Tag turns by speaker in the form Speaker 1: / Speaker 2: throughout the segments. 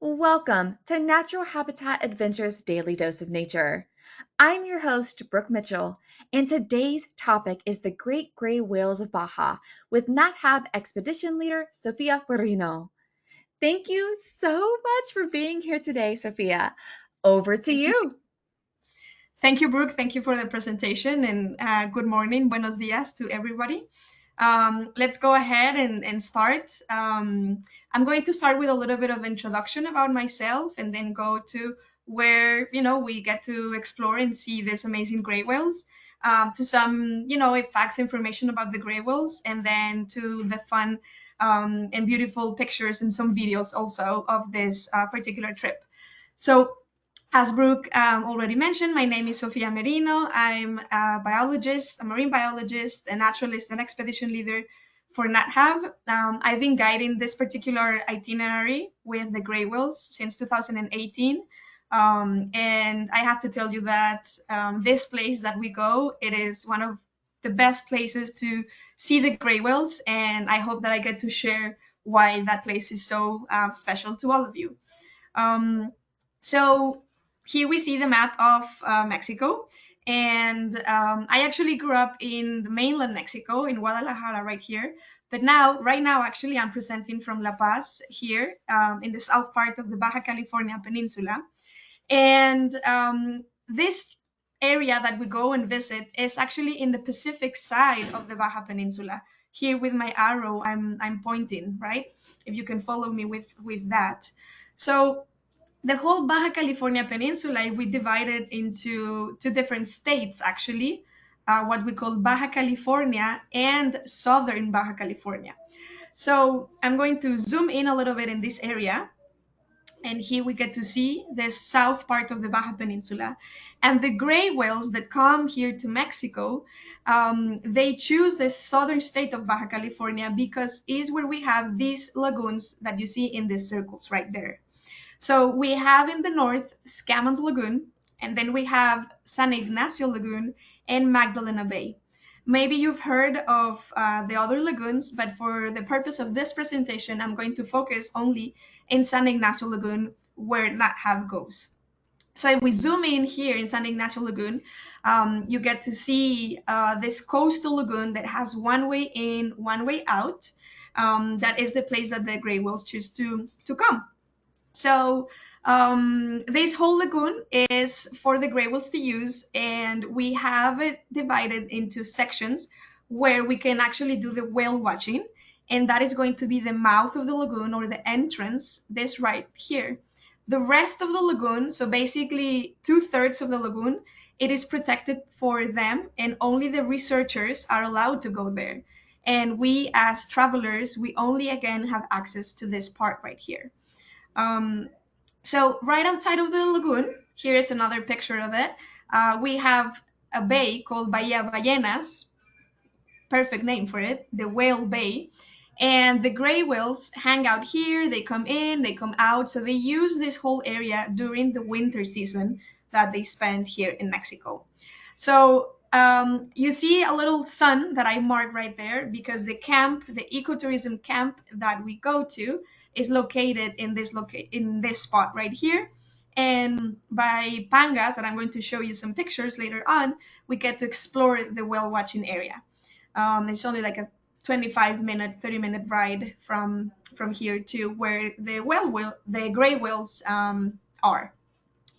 Speaker 1: Welcome to Natural Habitat Adventures Daily Dose of Nature. I'm your host, Brooke Mitchell, and today's topic is the great gray whales of Baja with Nat Hab expedition leader Sofia Merino. Thank you so much for being here today, Sofia. Over to
Speaker 2: Thank you.
Speaker 1: you.
Speaker 2: Thank you, Brooke. Thank you for the presentation and good morning, buenos dias to everybody. Let's go ahead and start. I'm going to start with a little bit of introduction about myself and then go to where, we get to explore and see these amazing gray whales, to some, facts, information about the gray whales, and then to the fun and beautiful pictures and some videos also of this particular trip. So as Brooke already mentioned, my name is Sofia Merino. I'm a biologist, a marine biologist, a naturalist, and expedition leader for Nat Hab. I've been guiding this particular itinerary with the gray whales since 2018. And I have to tell you that this place that we go, it is one of the best places to see the gray whales. And I hope that I get to share why that place is so special to all of you. Um, so here we see the map of Mexico. And I actually grew up in the mainland Mexico, in Guadalajara, right here. But right now, actually, I'm presenting from La Paz here in the south part of the Baja California Peninsula. And this area that we go and visit is actually in the Pacific side of the Baja Peninsula. Here with my arrow, I'm pointing, right? If you can follow me with that. So the whole Baja California Peninsula, we divided into two different states, actually, what we call Baja California and Southern Baja California. So I'm going to zoom in a little bit in this area. And here we get to see the south part of the Baja Peninsula. And the gray whales that come here to Mexico, they choose the southern state of Baja California because is where we have these lagoons that you see in these circles right there. So we have in the north Scammons Lagoon, and then we have San Ignacio Lagoon and Magdalena Bay. Maybe you've heard of the other lagoons, but for the purpose of this presentation, I'm going to focus only in San Ignacio Lagoon, where Nat Hab goes. So if we zoom in here in San Ignacio Lagoon, you get to see this coastal lagoon that has one way in, one way out. That is the place that the gray whales choose to come. So this whole lagoon is for the gray whales to use, and we have it divided into sections where we can actually do the whale watching, and that is going to be the mouth of the lagoon or the entrance, this right here. The rest of the lagoon, so basically 2/3 of the lagoon, it is protected for them, and only the researchers are allowed to go there. And we as travelers, we only again have access to this part right here. Um, so right outside of the lagoon, here is another picture of it. We have a bay called Bahía Ballenas, perfect name for it, the whale bay. And the gray whales hang out here, they come in, they come out. So they use this whole area during the winter season that they spend here in Mexico. So you see a little sun that I marked right there because the camp, the ecotourism camp that we go to is located in this spot right here. And by Pangas, that I'm going to show you some pictures later on, we get to explore the whale watching area. It's only like a 25-minute, 30-minute ride from here to where the gray whales are.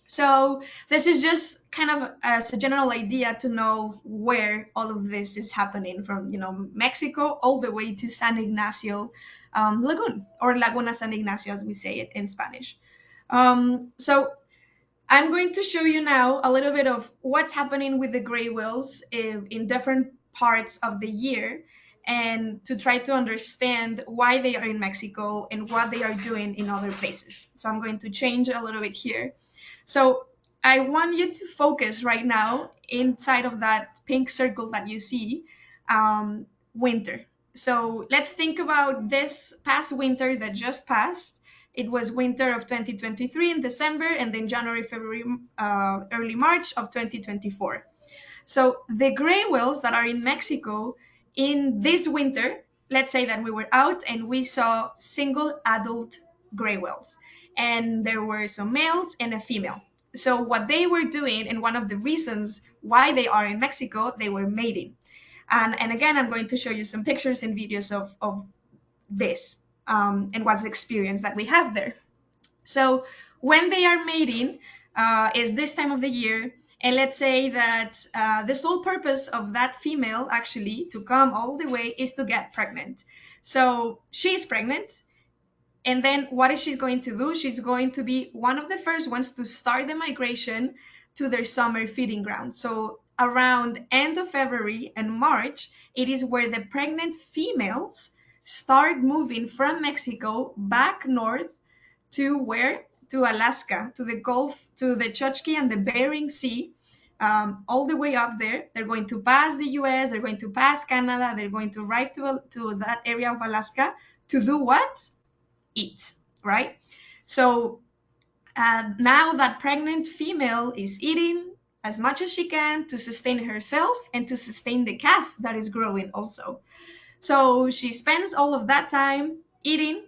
Speaker 2: So this is just kind of as a general idea to know where all of this is happening from, Mexico all the way to San Ignacio Lagoon, or Laguna San Ignacio as we say it in Spanish. So I'm going to show you now a little bit of what's happening with the gray whales in different parts of the year, and to try to understand why they are in Mexico and what they are doing in other places. So I'm going to change a little bit here. So I want you to focus right now inside of that pink circle that you see, winter. So let's think about this past winter that just passed. It was winter of 2023 in December, and then January, February, early March of 2024. So the gray whales that are in Mexico in this winter, let's say that we were out and we saw single adult gray whales. and there were some males and a female. So what they were doing, and one of the reasons why they are in Mexico, they were mating. And again, I'm going to show you some pictures and videos of this, and what's the experience that we have there. So when they are mating, is this time of the year, and let's say that the sole purpose of that female actually to come all the way is to get pregnant. So she's pregnant, and then what is she going to do? She's going to be one of the first ones to start the migration to their summer feeding ground. So around end of February and March, it is where the pregnant females start moving from Mexico back north to where? To Alaska, to the Gulf, to the Chukchi and the Bering Sea, all the way up there. They're going to pass the US, they're going to pass Canada, they're going to arrive to that area of Alaska to do what? Eat, right? So now that pregnant female is eating as much as she can to sustain herself and to sustain the calf that is growing also. So she spends all of that time eating,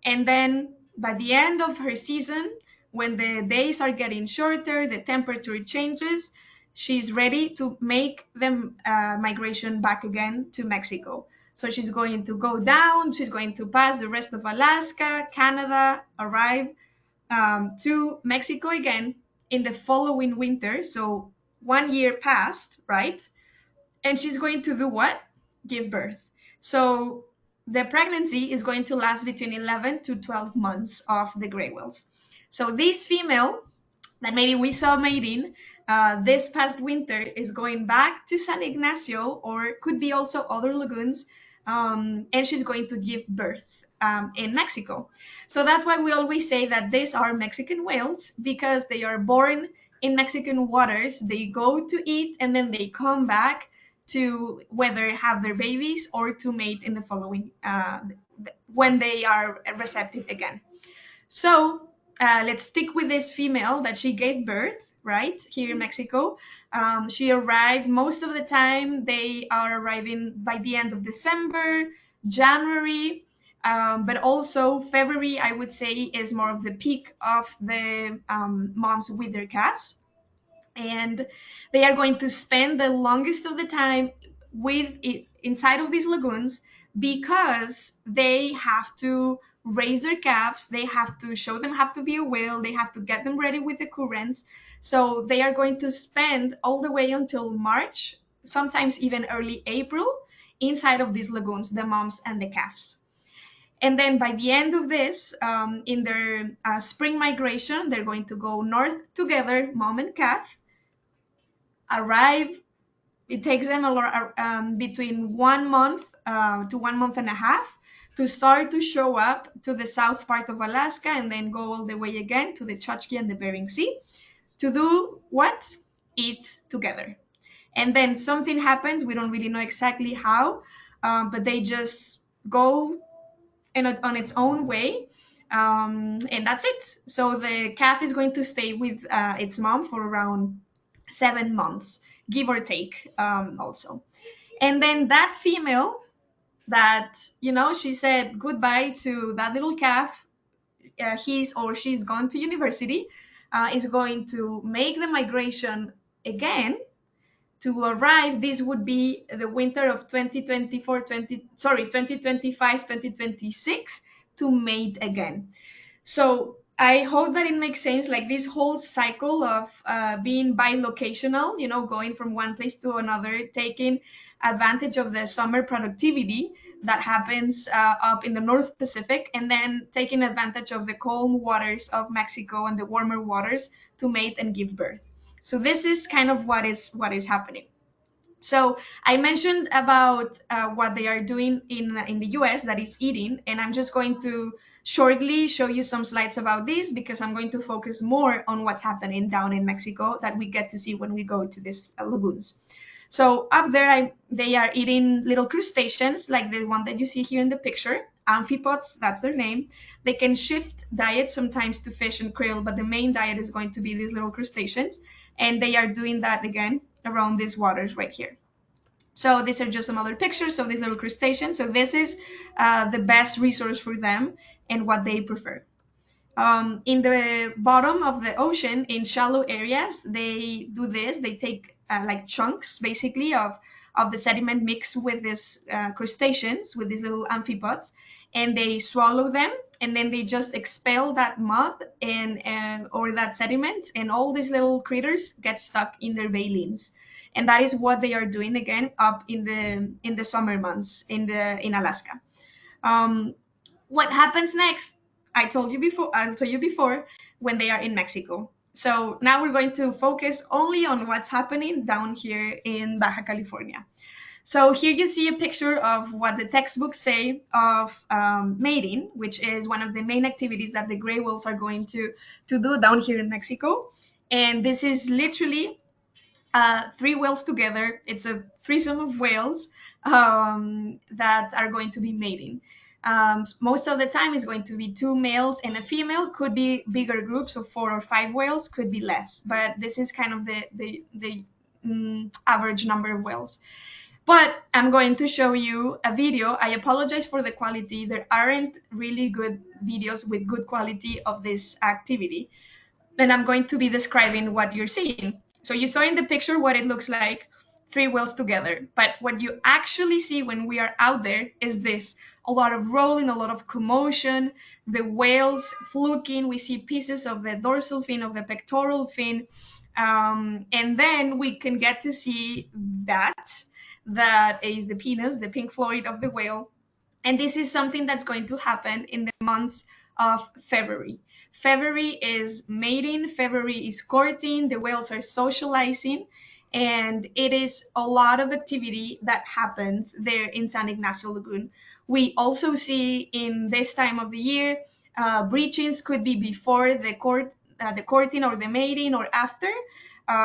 Speaker 2: and then by the end of her season, when the days are getting shorter, the temperature changes, she's ready to make the migration back again to Mexico. So she's going to go down, she's going to pass the rest of Alaska, Canada, arrive to Mexico again in the following winter. So 1 year passed, right? And she's going to do what? Give birth. So the pregnancy is going to last between 11 to 12 months of the gray whales. So this female that maybe we saw mating this past winter is going back to San Ignacio, or could be also other lagoons, and she's going to give birth in Mexico. So that's why we always say that these are Mexican whales, because they are born in Mexican waters, they go to eat, and then they come back to whether have their babies or to mate in the following, when they are receptive again. So let's stick with this female that she gave birth, right, here in Mexico. She arrived, most of the time, they are arriving by the end of December, January, but also February, I would say, is more of the peak of the moms with their calves. And they are going to spend the longest of the time with it inside of these lagoons, because they have to raise their calves, they have to show them how to be a whale, they have to get them ready with the currents. So they are going to spend all the way until March, sometimes even early April, inside of these lagoons, the moms and the calves. And then by the end of this, in their spring migration, they're going to go north together, mom and calf, arrive. It takes them between 1 month to 1 month and a half to start to show up to the south part of Alaska, and then go all the way again to the Chukchi and the Bering Sea to do what? Eat together. And then something happens, we don't really know exactly how, but they just go on its own way, and that's it. So the calf is going to stay with its mom for around 7 months, give or take, also. And then that female that, she said goodbye to that little calf, he's or she's gone to university, is going to make the migration again to arrive. This would be the winter of 2025, 2026, to mate again. So I hope that it makes sense, like this whole cycle of being bilocational, going from one place to another, taking advantage of the summer productivity that happens up in the North Pacific, and then taking advantage of the calm waters of Mexico and the warmer waters to mate and give birth. So this is kind of what is happening. So I mentioned about what they are doing in the US, that is eating, and I'm just going to shortly show you some slides about this, because I'm going to focus more on what's happening down in Mexico that we get to see when we go to these lagoons. So up there, they are eating little crustaceans, like the one that you see here in the picture, amphipods, that's their name. They can shift diets sometimes to fish and krill, but the main diet is going to be these little crustaceans, and they are doing that again around these waters right here. So these are just some other pictures of these little crustaceans. So this is the best resource for them and what they prefer. In the bottom of the ocean, in shallow areas, they do this. They take like chunks, basically, of the sediment mixed with these crustaceans, with these little amphipods, and they swallow them, and then they just expel that mud and or that sediment, and all these little critters get stuck in their baleen. And that is what they are doing again up in the summer months in Alaska. Um, what happens next? I'll tell you before, when they are in Mexico. So now we're going to focus only on what's happening down here in Baja California. So here you see a picture of what the textbooks say of mating, which is one of the main activities that the gray whales are going to do down here in Mexico. And this is literally three whales together. It's a threesome of whales that are going to be mating. Most of the time is going to be two males and a female. Could be bigger groups of 4 or 5 whales, could be less, but this is kind of the average number of whales. But I'm going to show you a video. I apologize for the quality. There aren't really good videos with good quality of this activity, and I'm going to be describing what you're seeing. So you saw in the picture what it looks like, three whales together. But what you actually see when we are out there is this: a lot of rolling, a lot of commotion, the whales fluking. We see pieces of the dorsal fin, of the pectoral fin. And then we can get to see that is the penis, the pink fluid of the whale. And this is something that's going to happen in the months of February. February is mating, February is courting, the whales are socializing, and it is a lot of activity that happens there in San Ignacio Lagoon. We also see in this time of the year, breachings could be before the courting or the mating, or after.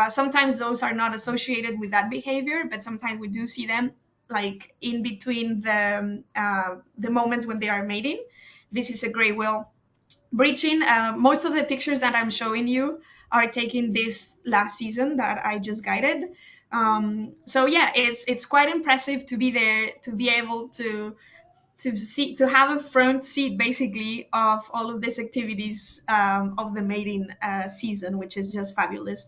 Speaker 2: Sometimes those are not associated with that behavior, but sometimes we do see them like in between the moments when they are mating. This is a gray whale breaching. Most of the pictures that I'm showing you are taken this last season that I just guided. So yeah, it's quite impressive to be there, to be able to have a front seat basically of all of these activities of the mating season, which is just fabulous.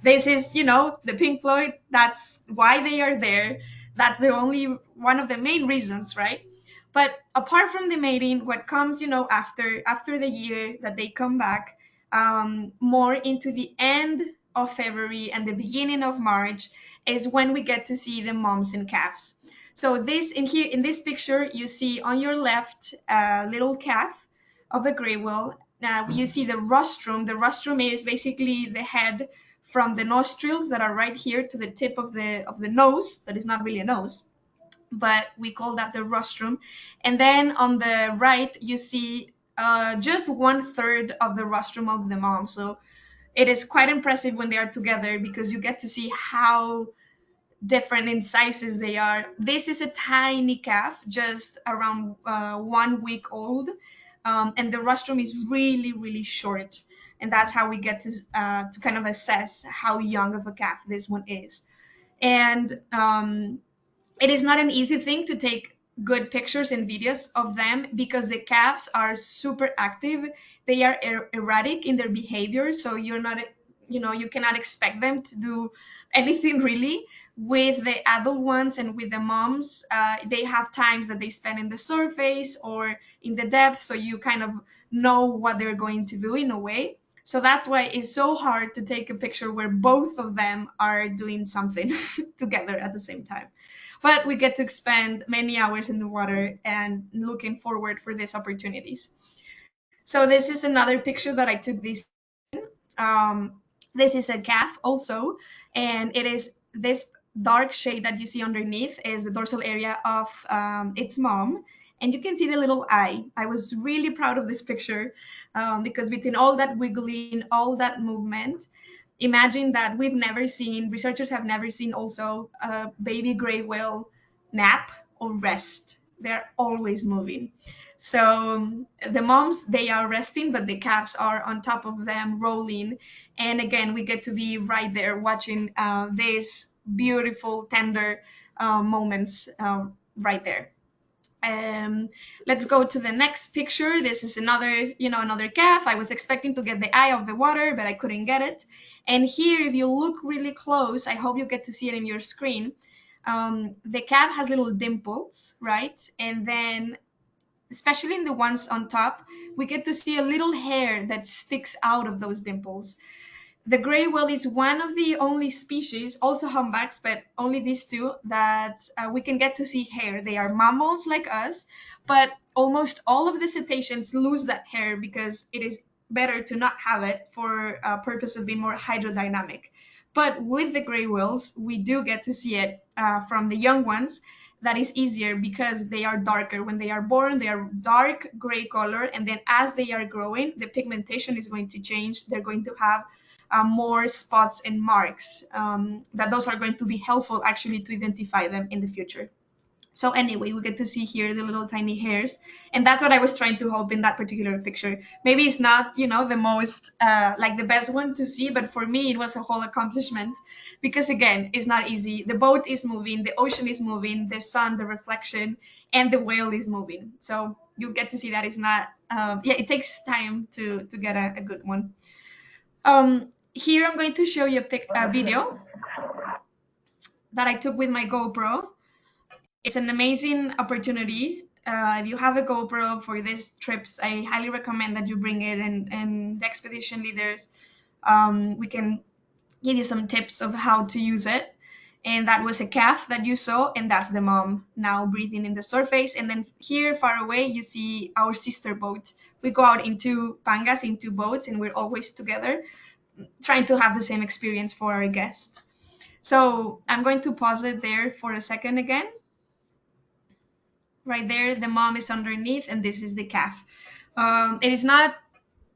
Speaker 2: This is, the Pink Floyd. That's why they are there. That's the only one of the main reasons, right? But apart from the mating, what comes, after the year that they come back, more into the end of February and the beginning of March, is when we get to see the moms and calves. So in this picture, you see on your left a little calf of a gray whale. Now you see the rostrum. The rostrum is basically the head from the nostrils that are right here to the tip of the nose. That is not really a nose, but we call that the rostrum. And then on the right, you see just 1/3 of the rostrum of the mom. So it is quite impressive when they are together, because you get to see how different in sizes they are. This is a tiny calf, just around 1 week old, and the rostrum is really, really short. And that's how we get to kind of assess how young of a calf this one is. And it is not an easy thing to take good pictures and videos of them, because the calves are super active. They are erratic in their behavior, so you cannot expect them to do anything really. With the adult ones and with the moms, they have times that they spend in the surface or in the depth, so you kind of know what they're going to do in a way. So that's why it's so hard to take a picture where both of them are doing something together at the same time. But we get to spend many hours in the water and looking forward for these opportunities. So this is another picture that I took this. Um, this is a calf also, and it is this dark shade that you see underneath is the dorsal area of its mom. And you can see the little eye. I was really proud of this picture, because between all that wiggling, all that movement, imagine that researchers have never seen also a baby gray whale nap or rest. They're always moving. So the moms, they are resting, but the calves are on top of them rolling. And again, we get to be right there watching these beautiful, tender moments right there. Let's go to the next picture. This is another calf. I was expecting to get the eye of the water, but I couldn't get it. And here, if you look really close, I hope you get to see it in your screen. The calf has little dimples, right? And then, especially in the ones on top, we get to see a little hair that sticks out of those dimples. The gray whale is one of the only species, also humpbacks, but only these two, that we can get to see hair. They are mammals like us, but almost all of the cetaceans lose that hair because it is better to not have it for a purpose of being more hydrodynamic. But with the gray whales, we do get to see it from the young ones. That is easier because they are darker. When they are born, they are dark gray color, and then as they are growing, the pigmentation is going to change. They're going to have more spots and marks, that those are going to be helpful actually to identify them in the future. So anyway, we get to see here the little tiny hairs, and that's what I was trying to hope in that particular picture. Maybe it's not, the most like the best one to see, but for me it was a whole accomplishment because again, it's not easy. The boat is moving, the ocean is moving, the sun, the reflection, and the whale is moving. So you get to see that it's not. It takes time to get a good one. Here I'm going to show you a video that I took with my GoPro. It's an amazing opportunity. If you have a GoPro for these trips, I highly recommend that you bring it, and the expedition leaders, we can give you some tips of how to use it. And that was a calf that you saw, and that's the mom now breathing in the surface. And then here far away, you see our sister boat. We go out in two pangas, in two boats, and we're always together, trying to have the same experience for our guests. So I'm going to pause it there for a second again. Right there, the mom is underneath, and this is the calf. It is not,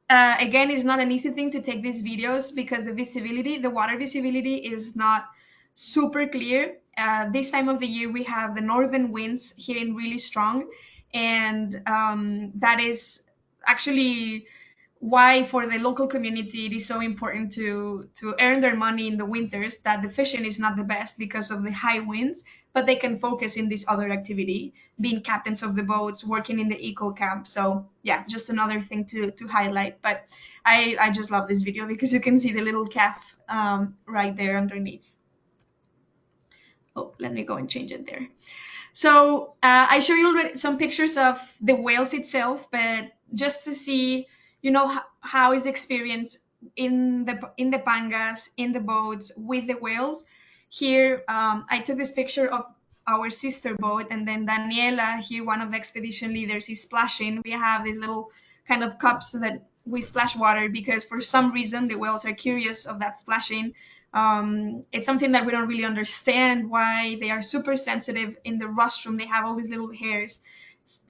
Speaker 2: again, it is not an easy thing to take these videos because the water visibility is not super clear. This time of the year, we have the northern winds hitting really strong, and that is actually why for the local community it is so important to earn their money in the winters, that the fishing is not the best because of the high winds, but they can focus in this other activity, being captains of the boats, working in the eco camp. So yeah, just another thing to highlight. But I just love this video because you can see the little calf right there underneath. Oh, let me go and change it there. So I show you already some pictures of the whales itself, but just to see, how is experience in the pangas, in the boats with the whales. Here, I took this picture of our sister boat, and then Daniela here, one of the expedition leaders, is splashing. We have these little kind of cups that we splash water because for some reason the whales are curious of that splashing. It's something that we don't really understand why they are super sensitive in the rostrum. They have all these little hairs.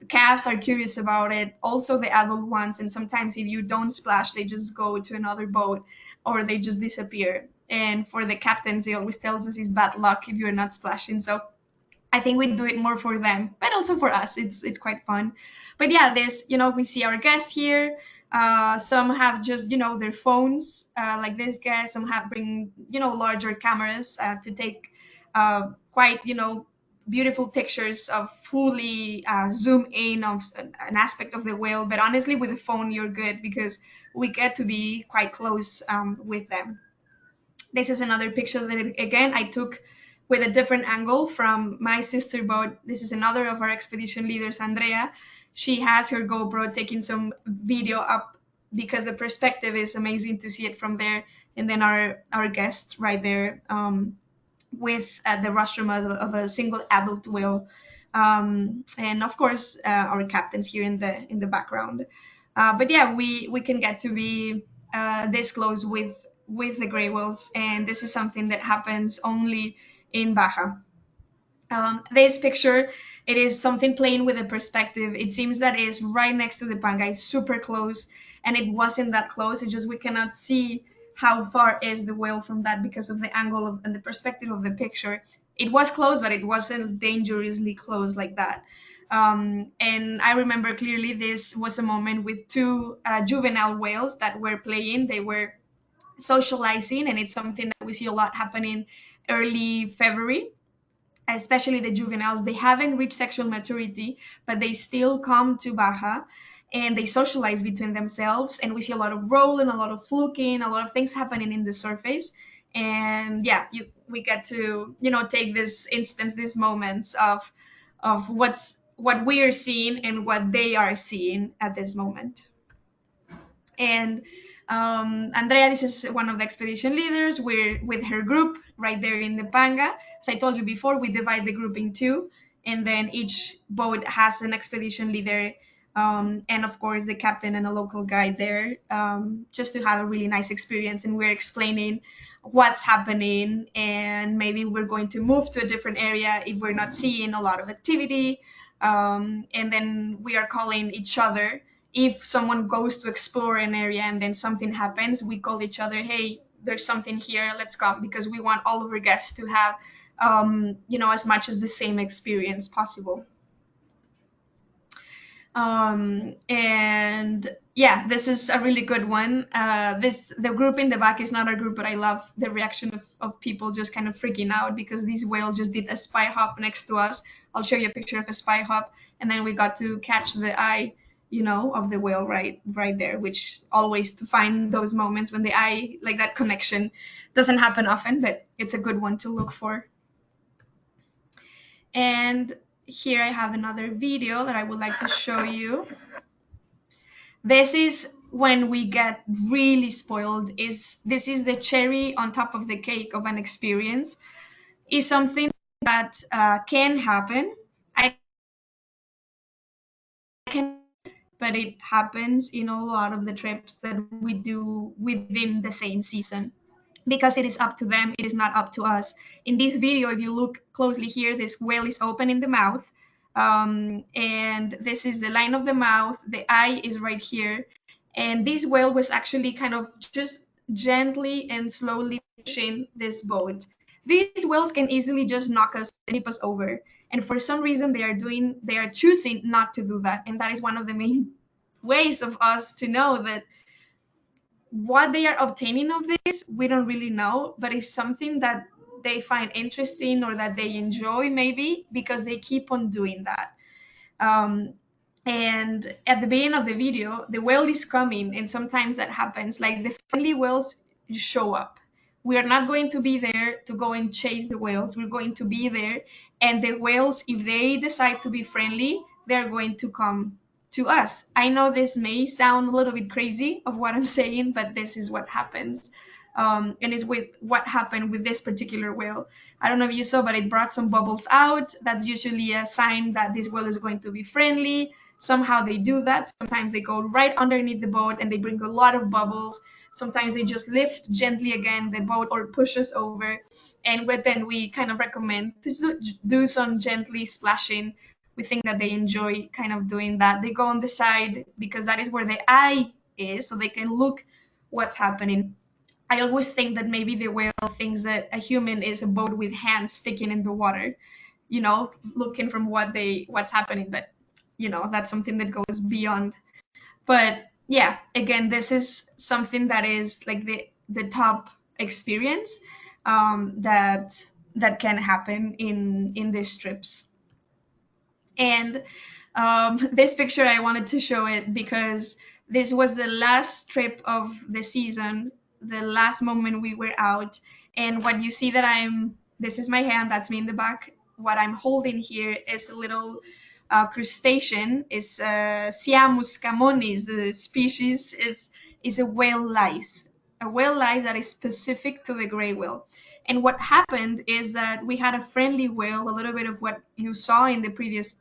Speaker 2: Calves are curious about it, also the adult ones, and sometimes if you don't splash, they just go to another boat or they just disappear. And for the captains, they always tells us it's bad luck if you're not splashing. So I think we do it more for them, but also for us. It's quite fun. But yeah, this, we see our guests here. Some have just, their phones, like this guy. Some have bring, larger cameras to take quite, beautiful pictures of fully zoom in of an aspect of the whale. But honestly, with the phone, you're good because we get to be quite close with them. This is another picture that, again, I took with a different angle from my sister boat. This is another of our expedition leaders, Andrea. She has her GoPro taking some video up because the perspective is amazing to see it from there. And then our guest right there with the rostrum of a single adult whale. And of course, our captains here in the background. But yeah, we can get to be this close with the gray whales, and this is something that happens only in Baja. This picture, it is something playing with the perspective. It seems that it is right next to the panga. It's super close, and it wasn't that close. It's just we cannot see how far is the whale from that because of the angle and the perspective of the picture. It was close, but it wasn't dangerously close like that. And I remember clearly this was a moment with two juvenile whales that were playing. They were socializing, and it's something that we see a lot happening early February. especially the juveniles, they haven't reached sexual maturity, but they still come to Baja and they socialize between themselves. And we see a lot of rolling, a lot of fluking, a lot of things happening in the surface. And yeah, we get to, take this instance, these moments of what we are seeing and what they are seeing at this moment. And Andrea, this is one of the expedition leaders. We're with her group right there in the Panga. As I told you before, we divide the group in two, and then each boat has an expedition leader, and of course the captain and a local guide there, just to have a really nice experience. And we're explaining what's happening, and maybe we're going to move to a different area if we're not seeing a lot of activity. And then we are calling each other if someone goes to explore an area and then something happens. We call each other, hey, there's something here, let's come, because we want all of our guests to have as much as the same experience possible. And yeah, this is a really good one. The group in the back is not our group, but I love the reaction of people just kind of freaking out because this whale just did a spy hop next to us. I'll show you a picture of a spy hop, and then we got to catch the eye, of the whale right there, which always to find those moments when the eye, like that connection, doesn't happen often, but it's a good one to look for. And here I have another video that I would like to show you. This is when we get really spoiled. This is the cherry on top of the cake of an experience. Is something that can happen. I can, but it happens in a lot of the trips that we do within the same season, because it is up to them, it is not up to us. In this video, if you look closely here, this whale is open in the mouth, and this is the line of the mouth, the eye is right here, and this whale was actually kind of just gently and slowly pushing this boat. These whales can easily just knock us, tip us over, and for some reason they are choosing not to do that. And that is one of the main ways of us to know that what they are obtaining of this, we don't really know, but it's something that they find interesting or that they enjoy, maybe because they keep on doing that. And at the beginning of the video, the whale is coming, and sometimes that happens. Like the friendly whales show up. We are not going to be there to go and chase the whales. We're going to be there, and the whales, if they decide to be friendly, they're going to come to us. I know this may sound a little bit crazy of what I'm saying, but this is what happens. And it's with what happened with this particular whale. I don't know if you saw, but it brought some bubbles out. That's usually a sign that this whale is going to be friendly. Somehow they do that. Sometimes they go right underneath the boat and they bring a lot of bubbles. Sometimes they just lift gently again the boat or push us over. And then we kind of recommend to do some gently splashing. We think that they enjoy kind of doing that. They go on the side because that is where the eye is, so they can look what's happening. I always think that maybe the whale thinks that a human is a boat with hands sticking in the water, looking from what's happening. But that's something that goes beyond. But yeah, again, this is something that is like the top experience that can happen in these trips. And this picture, I wanted to show it because this was the last trip of the season, the last moment we were out. And what you see this is my hand, that's me in the back. What I'm holding here is a little crustacean, is Siamus camonis. The species is a whale lice, that is specific to the gray whale. And what happened is that we had a friendly whale, a little bit of what you saw in the previous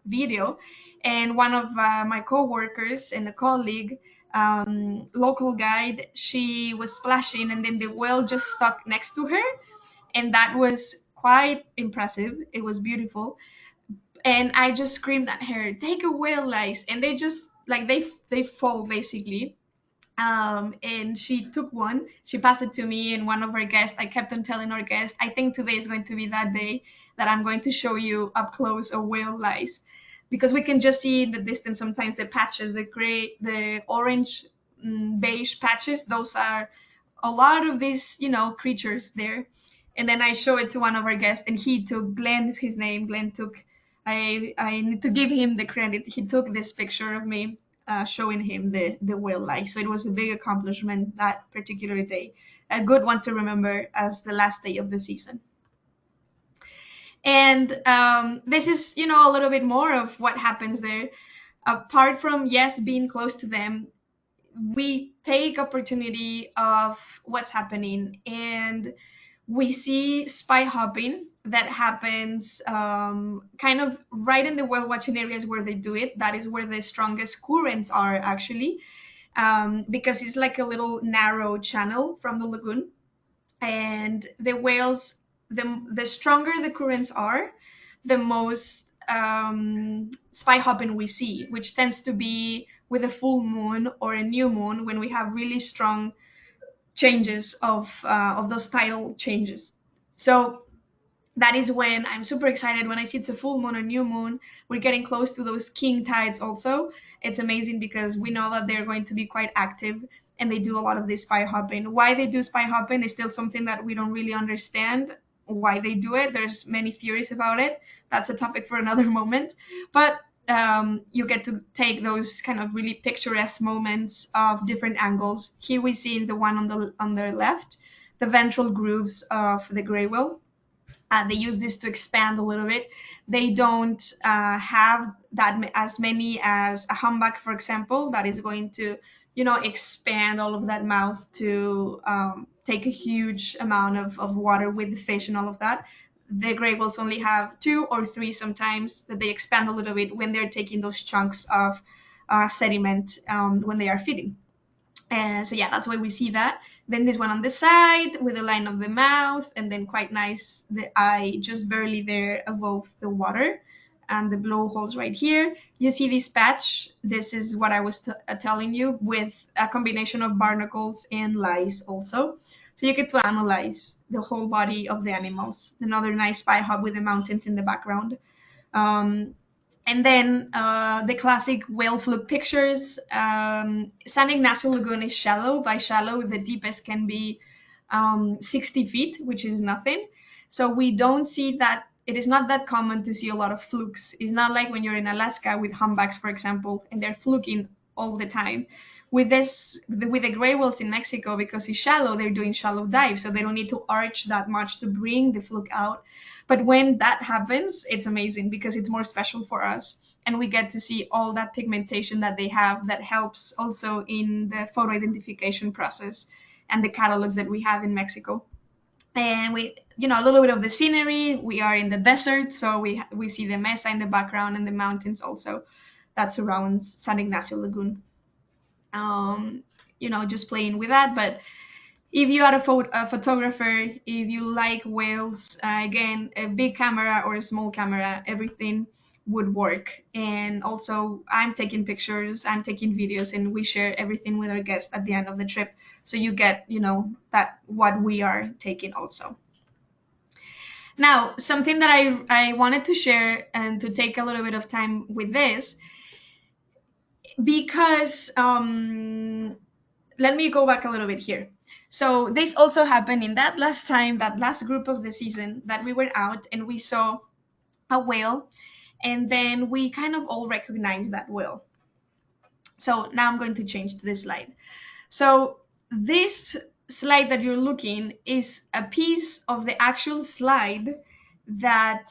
Speaker 2: video, and one of my co-workers and a colleague, local guide, she was splashing and then the whale just stuck next to her, and that was quite impressive. It was beautiful, and I just screamed at her, take a whale lice, and they just like they fall basically. And she took one, she passed it to me and one of our guests. I kept on telling our guests, I think today is going to be that day that I'm going to show you up close a whale lice, because we can just see in the distance sometimes the patches, the gray, the orange, beige patches. Those are a lot of these creatures there. And then I show it to one of our guests, and he took, Glenn's his name, Glenn took, I need to give him the credit. He took this picture of me showing him the whale life. So it was a big accomplishment that particular day, a good one to remember as the last day of the season. And this is, a little bit more of what happens there. Apart from, yes, being close to them, we take opportunity of what's happening, and we see spy hopping that happens kind of right in the whale watching areas where they do it. That is where the strongest currents are, actually, because it's like a little narrow channel from the lagoon. And the whales, the stronger the currents are, the most spy hopping we see, which tends to be with a full moon or a new moon, when we have really strong changes of those tidal changes. So that is when I'm super excited when I see it's a full moon or new moon. We're getting close to those king tides also. It's amazing because we know that they're going to be quite active, and they do a lot of this spy hopping. Why they do spy hopping is still something that we don't really understand why they do it. There's many theories about it. That's a topic for another moment. But you get to take those kind of really picturesque moments of different angles. Here we see in the one on the left, the ventral grooves of the gray whale. They use this to expand a little bit. They don't have that as many as a humpback, for example, that is going to, expand all of that mouth to take a huge amount of water with the fish and all of that. The gray whales only have 2 or 3 sometimes that they expand a little bit when they're taking those chunks of sediment when they are feeding. And so yeah, that's why we see that. Then this one on the side with the line of the mouth, and then quite nice, the eye just barely there above the water, and the blowholes right here. You see this patch. This is what I was telling you, with a combination of barnacles and lice also. So you get to analyze the whole body of the animals. Another nice spy hub with the mountains in the background. And then the classic whale fluke pictures. San Ignacio Lagoon is shallow. By shallow, the deepest can be 60 feet, which is nothing. So we don't see that. It is not that common to see a lot of flukes. It's not like when you're in Alaska with humpbacks, for example, and they're fluking all the time. With the gray whales in Mexico, because it's shallow, they're doing shallow dives, so they don't need to arch that much to bring the fluke out. But when that happens, it's amazing because it's more special for us, and we get to see all that pigmentation that they have that helps also in the photo identification process and the catalogs that we have in Mexico. And we, a little bit of the scenery. We are in the desert, so we see the mesa in the background and the mountains also that surrounds San Ignacio Lagoon. Just playing with that. But if you are a photographer, if you like whales, again, a big camera or a small camera, everything would work. And also, I'm taking pictures, I'm taking videos, and we share everything with our guests at the end of the trip. So you get, that what we are taking also. Now, something that I wanted to share and to take a little bit of time with this, because let me go back a little bit here. So this also happened in that last group of the season, that we were out and we saw a whale, and then we kind of all recognized that whale. So now I'm going to change to this slide. So this slide that you're looking is a piece of the actual slide that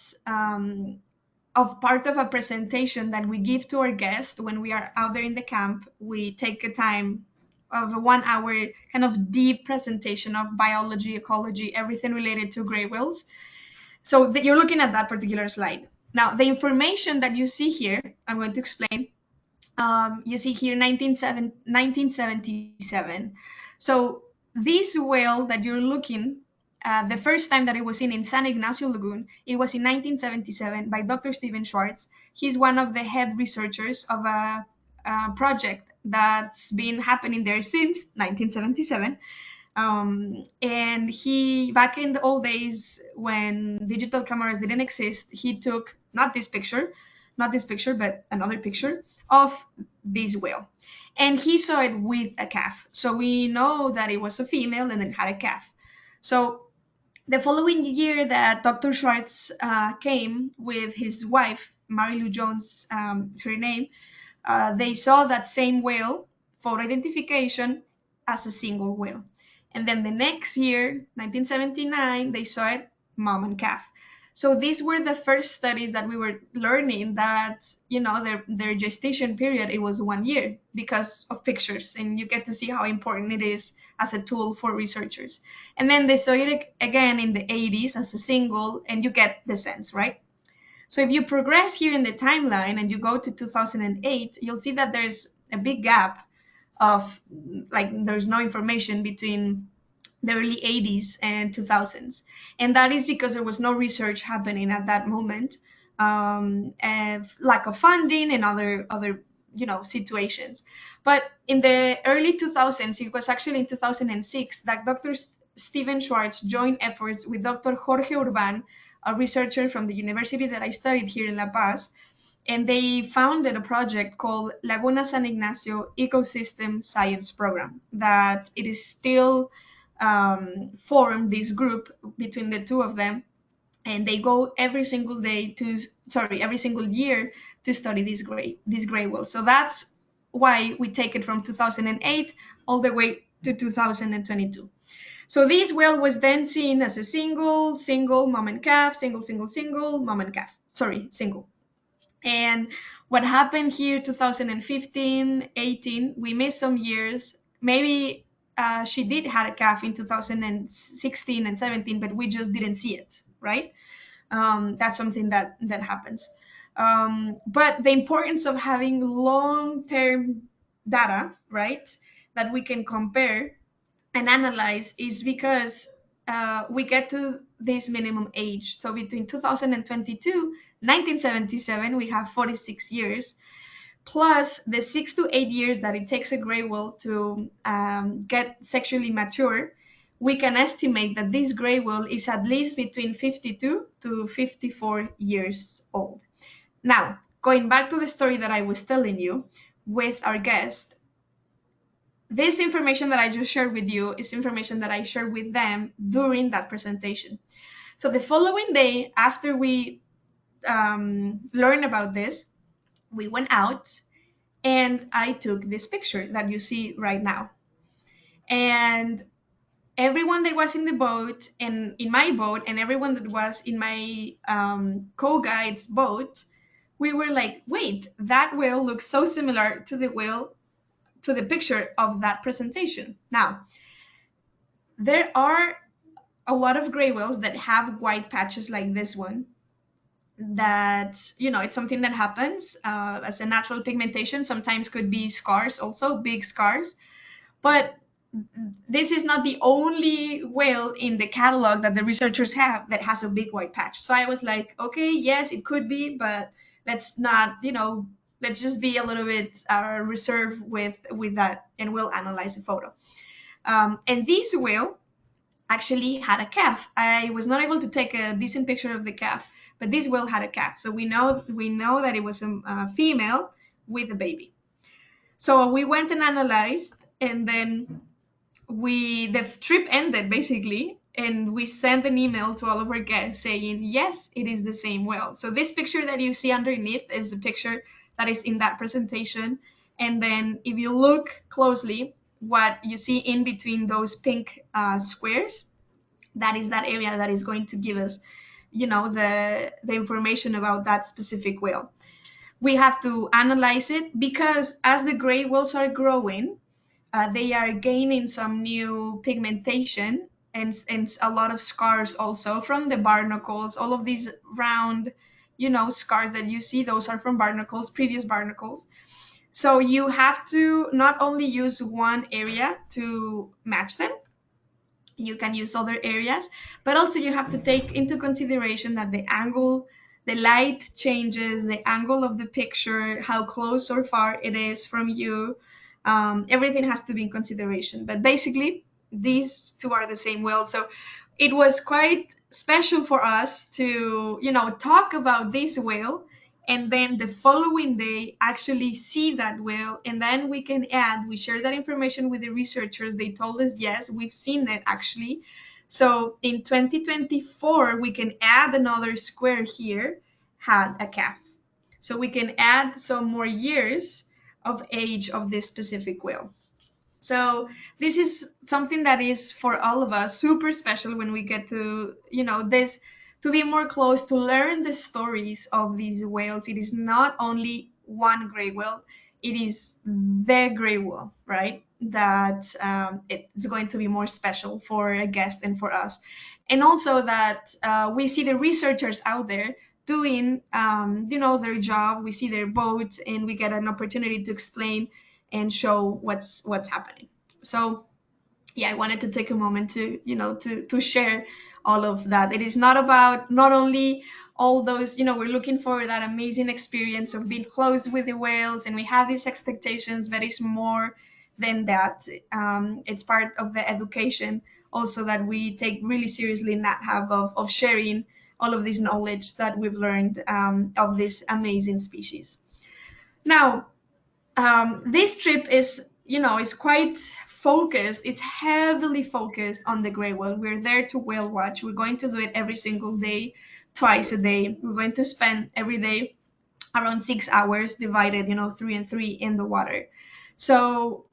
Speaker 2: of part of a presentation that we give to our guests when we are out there in the camp. We take a time of a 1 hour kind of deep presentation of biology, ecology, everything related to gray whales. So you're looking at that particular slide. Now, the information that you see here, I'm going to explain. You see here 1977. So this whale that you're looking, the first time that it was seen in San Ignacio Lagoon, it was in 1977 by Dr. Steven Schwartz. He's one of the head researchers of a project that's been happening there since 1977. And he, back in the old days when digital cameras didn't exist, he took not this picture, but another picture of this whale. And he saw it with a calf. So we know that it was a female and it had a calf. So The following year that Dr. Schwartz came with his wife, Mary Lou Jones, is her name, they saw that same whale for identification as a single whale. And then the next year, 1979, they saw it mom and calf. So these were the first studies that we were learning that, their gestation period, it was 1 year because of pictures. And you get to see how important it is as a tool for researchers. And then they saw it again in the 80s as a single, and you get the sense, right? So if you progress here in the timeline and you go to 2008, you'll see that there's a big gap of there's no information between the early 80s and 2000s. And that is because there was no research happening at that moment, and lack of funding and other situations. But in the early 2000s, it was actually in 2006 that Dr. Stephen Schwartz joined efforts with Dr. Jorge Urban, a researcher from the university that I studied here in La Paz, and they founded a project called Laguna San Ignacio Ecosystem Science Program that it is still formed, this group between the two of them, and they go every single year to study these gray whales. So that's why we take it from 2008 all the way to 2022. So this whale was then seen as a single, mom and calf, single, mom and calf. Sorry, single. And what happened here, 2015, 18, we missed some years. Maybe she did had a calf in 2016 and 17, but we just didn't see it, right? That's something that happens. But the importance of having long-term data, right, that we can compare and analyze is because we get to this minimum age. So between 2022, 1977, we have 46 years, plus the 6 to 8 years that it takes a gray whale to get sexually mature. We can estimate that this gray whale is at least between 52 to 54 years old. Now, going back to the story that I was telling you with our guest, this information that I just shared with you is information that I shared with them during that presentation. So the following day, after we learned about this, we went out and I took this picture that you see right now. And everyone that was in the boat and in my boat and everyone that was in my co-guide's boat, we were like, wait, that whale looks so similar to the picture of that presentation. Now, there are a lot of gray whales that have white patches like this one, that, it's something that happens as a natural pigmentation. Sometimes could be scars, also big scars. But this is not the only whale in the catalog that the researchers have that has a big white patch. So I was like, okay, yes, it could be, but let's not, let's just be a little bit reserved with that, and we'll analyze the photo. And this whale actually had a calf. I was not able to take a decent picture of the calf, but this whale had a calf. So we know that it was a female with a baby. So we went and analyzed, and then the trip ended basically, and we sent an email to all of our guests saying, yes, it is the same whale. So this picture that you see underneath is the picture that is in that presentation. And then if you look closely, what you see in between those pink squares, that is that area that is going to give us, the information about that specific whale. We have to analyze it because as the gray whales are growing, they are gaining some new pigmentation and a lot of scars also from the barnacles. All of these round, scars that you see, those are from barnacles, previous barnacles. So you have to not only use one area to match them, you can use other areas, but also you have to take into consideration that the angle, the light changes, the angle of the picture, how close or far it is from you. Everything has to be in consideration. But basically, these two are the same whale. So it was quite special for us to, talk about this whale, and then the following day actually see that whale, and then we can we share that information with the researchers. They told us, yes, we've seen it actually. So in 2024, we can add another square here, had a calf. So we can add some more years of age of this specific whale. So this is something that is for all of us super special when we get to, this, to be more close to learn the stories of these whales. It is not only one gray whale, it is the gray whale, right? That it's going to be more special for a guest and for us. And also that we see the researchers out there doing, their job. We see their boat and we get an opportunity to explain and show what's happening. So yeah, I wanted to take a moment to to share all of that. It is not about not only all those, we're looking for that amazing experience of being close with the whales and we have these expectations, but it's more than that. It's part of the education also that we take really seriously in Nat Hab of sharing all of this knowledge that we've learned of this amazing species. Now, this trip is, is quite focused. It's heavily focused on the gray whale. We're there to whale watch. We're going to do it every single day, twice a day. We're going to spend every day around 6 hours divided, 3 and 3 in the water. So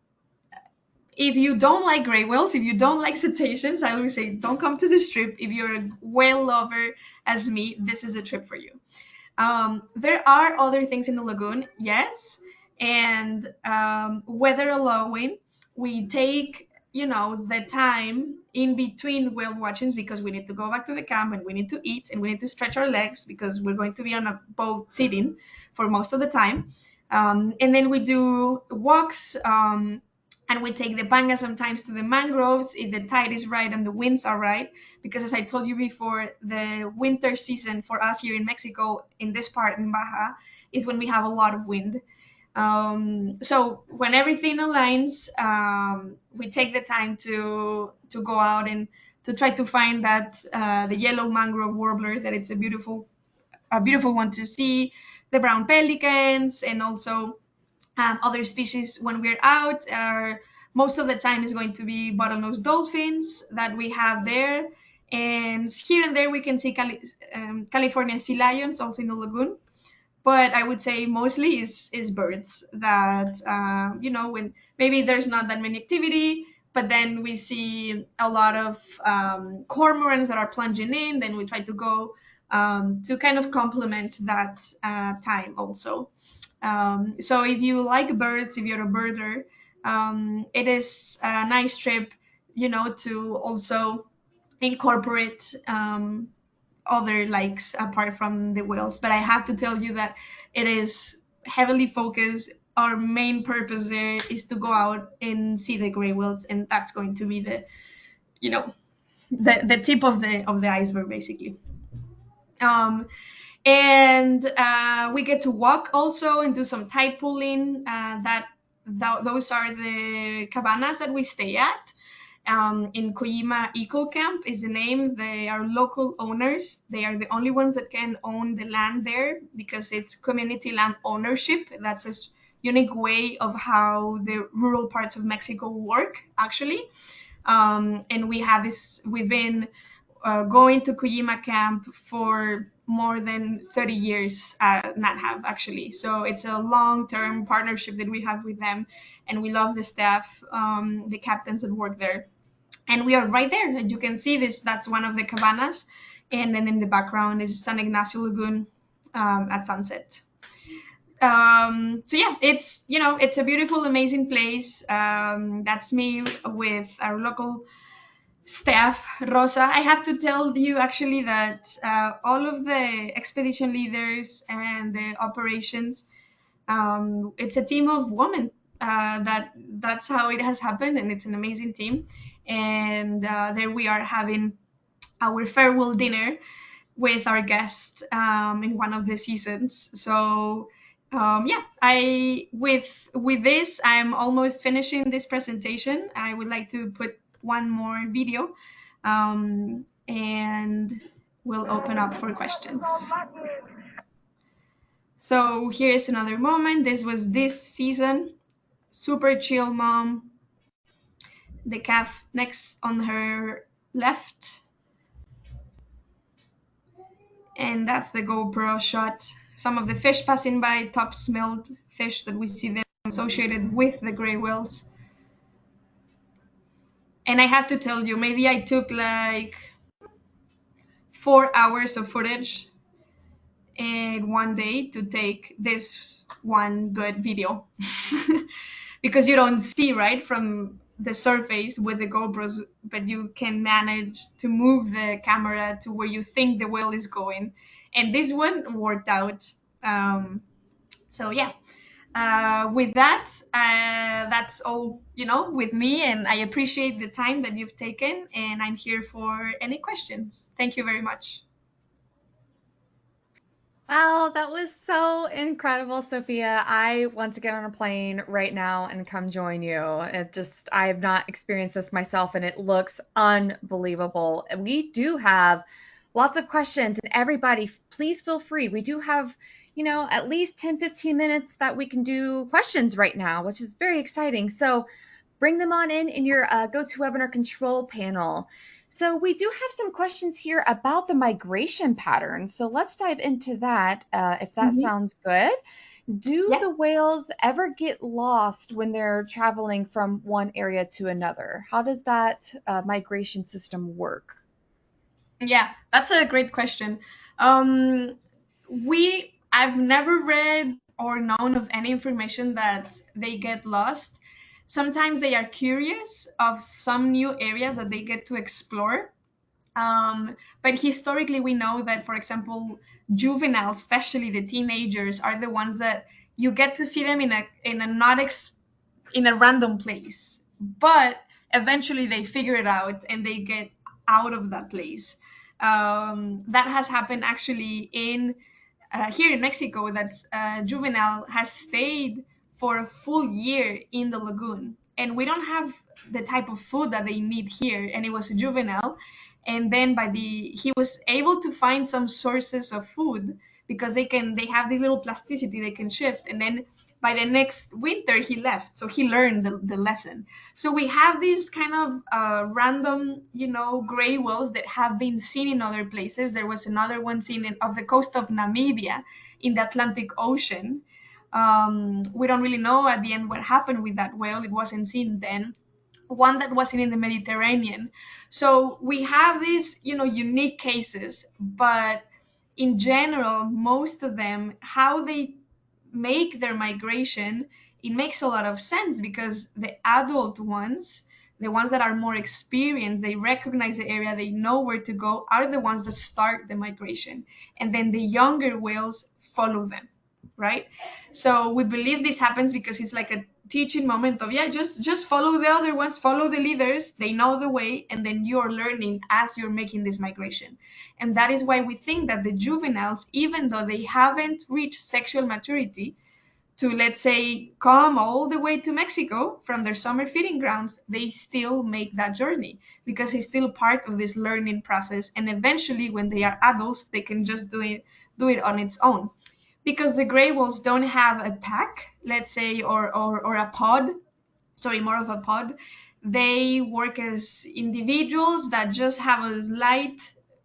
Speaker 2: if you don't like gray whales, if you don't like cetaceans, I always say don't come to this trip. If you're a whale lover as me, this is a trip for you. There are other things in the lagoon, yes, and weather allowing, we take the time in between whale watchings because we need to go back to the camp and we need to eat and we need to stretch our legs because we're going to be on a boat sitting for most of the time, and then we do walks. And we take the panga sometimes to the mangroves if the tide is right and the winds are right, because as I told you before, the winter season for us here in Mexico, in this part in Baja, is when we have a lot of wind. So when everything aligns, we take the time to go out and to try to find that the yellow mangrove warbler, that it's a beautiful one to see, the brown pelicans, and also other species when we're out are most of the time is going to be bottlenose dolphins that we have there, and here and there we can see California sea lions also in the lagoon, but I would say mostly is birds that when maybe there's not that many activity, but then we see a lot of cormorants that are plunging in, then we try to go to kind of complement that time also. So if you like birds, if you're a birder, it is a nice trip, to also incorporate other likes apart from the whales. But I have to tell you that it is heavily focused. Our main purpose there is to go out and see the gray whales, and that's going to be the, the tip of the iceberg, basically. Um, and we get to walk also and do some tide pulling. Those are the cabanas that we stay at. In Kojima Eco Camp is the name. They are local owners. They are the only ones that can own the land there because it's community land ownership. That's a unique way of how the rural parts of Mexico work, actually. And we've been going to Kojima Camp for more than 30 years at Nat Hab, actually. So it's a long-term partnership that we have with them, and we love the staff, the captains that work there. And we are right there. As you can see, that's one of the cabanas. And then in the background is San Ignacio Lagoon at sunset. So yeah, it's a beautiful, amazing place. That's me with our local staff, Rosa. I have to tell you actually that all of the expedition leaders and the operations, it's a team of women. That's how it has happened, and it's an amazing team. And there we are having our farewell dinner with our guest in one of the seasons. So yeah, I with this, I'm almost finishing this presentation. I would like to put one more video, and we'll open up for questions. So here's another moment. This was this season. Super chill mom. The calf next on her left. And that's the GoPro shot. Some of the fish passing by, top smelled fish that we see them associated with the gray whales. And I have to tell you, maybe I took like 4 hours of footage in one day to take this one good video. Because you don't see right from the surface with the GoPros, but you can manage to move the camera to where you think the whale is going. And this one worked out. So yeah, with that, that's all, with me. And I appreciate the time that you've taken. And I'm here for any questions. Thank you very much.
Speaker 1: Wow, that was so incredible, Sophia. I want to get on a plane right now and come join you. I have not experienced this myself, and it looks unbelievable. We do have lots of questions, and everybody, please feel free. We do have, at least 10, 15 minutes that we can do questions right now, which is very exciting. So bring them on in your GoToWebinar control panel. So we do have some questions here about the migration patterns. So let's dive into that, if that
Speaker 2: Mhm.
Speaker 1: sounds good. Do
Speaker 2: Yeah.
Speaker 1: the whales ever get lost when they're traveling from one area to another? How does that migration system work?
Speaker 2: Yeah, that's a great question. Um, I've never read or known of any information that they get lost. Sometimes they are curious of some new areas that they get to explore. But historically, we know that, for example, juveniles, especially the teenagers, are the ones that you get to see them in a not in a random place, but eventually they figure it out and they get out of that place. That has happened actually in here in Mexico. That's juvenile has stayed for a full year in the lagoon, and we don't have the type of food that they need here. And it was a juvenile, and then he was able to find some sources of food because they have this little plasticity, they can shift, and then by the next winter he left, so he learned the lesson. So we have these kind of random, gray whales that have been seen in other places. There was another one seen off the coast of Namibia in the Atlantic Ocean. We don't really know at the end what happened with that whale. It wasn't seen then. One that wasn't in the Mediterranean. So we have these, unique cases, but in general, most of them, how they make their migration, it makes a lot of sense because the adult ones, the ones that are more experienced, they recognize the area, they know where to go, are the ones that start the migration. And then the younger whales follow them, right? So we believe this happens because it's like a teaching moment of, yeah, just follow the other ones, follow the leaders, they know the way, and then you're learning as you're making this migration. And that is why we think that the juveniles, even though they haven't reached sexual maturity to, let's say, come all the way to Mexico from their summer feeding grounds, they still make that journey because it's still part of this learning process. And eventually, when they are adults, they can just do it on its own. Because the gray wolves don't have a pack, let's say, or a pod, sorry, more of a pod. They work as individuals that just have a light